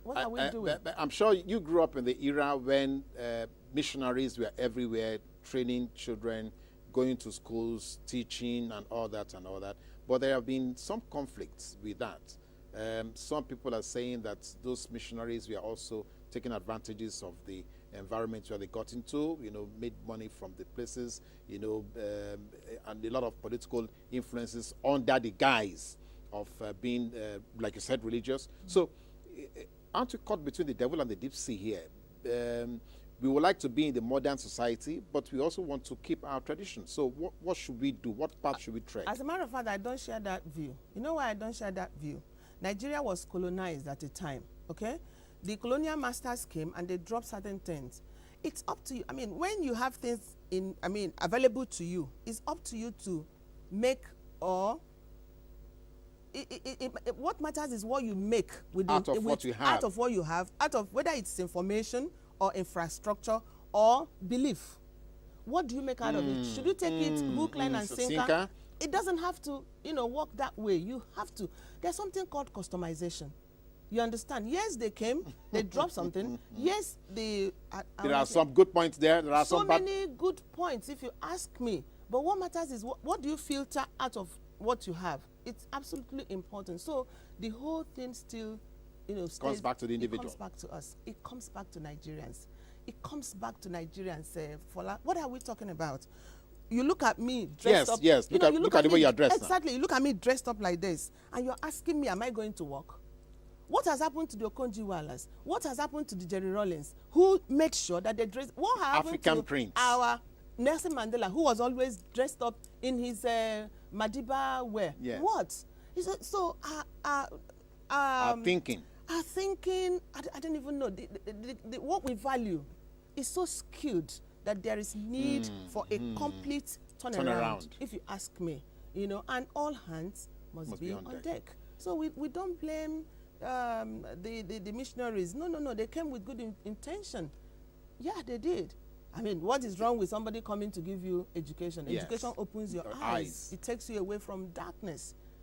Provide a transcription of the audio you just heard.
what are we doing? But I'm sure you grew up in the era when missionaries were everywhere, training children, going to schools, teaching, and all that and all that. But there have been some conflicts with that. Some people are saying that those missionaries were also taking advantages of the environment where they got into, made money from the places, and a lot of political influences under the guise of being, like you said, religious. So, aren't we caught between the devil and the deep sea here? We would like to be in the modern society, but we also want to keep our tradition. So what should we do? What path should we tread? As a matter of fact, I don't share that view. You know why I don't share that view? Nigeria was colonized at a time, okay? The colonial masters came and they dropped certain things. It's up to you. I mean, when you have things available to you, it's up to you to make or what matters is what you make with out of what you have. Out of what you have, out of whether it's information or infrastructure or belief. What do you make out of it? Should you take it hook, line, and sinker? It doesn't have to, work that way. You have to. There's something called customization. You understand? Yes, they came, they dropped something. Yes, there are some good points there. There are so some many good points, if you ask me. But what matters is what do you filter out of what you have? It's absolutely important. So the whole thing still, comes back to the individual. It comes back to us. It comes back to Nigerians. It comes back to Nigerians. What are we talking about? You look at me dressed up. Yes, look at the way you're dressed. Exactly. You look at me dressed up like this, and you're asking me, am I going to work? What has happened to the Okonjo-Iwealas? What has happened to the Jerry Rawlings? Who made sure that they dressed? What happened African to prince. Our Nelson Mandela, who was always dressed up in his Madiba wear? Yeah. What? So our thinking. Our thinking, I don't even know. What we value is so skewed that there is need for a complete turnaround, if you ask me. And all hands must be on deck. So we don't blame the missionaries. No, they came with good intention. Yeah, they did. I mean, what is wrong with somebody coming to give you education? Yes. Education opens your eyes. It takes you away from darkness.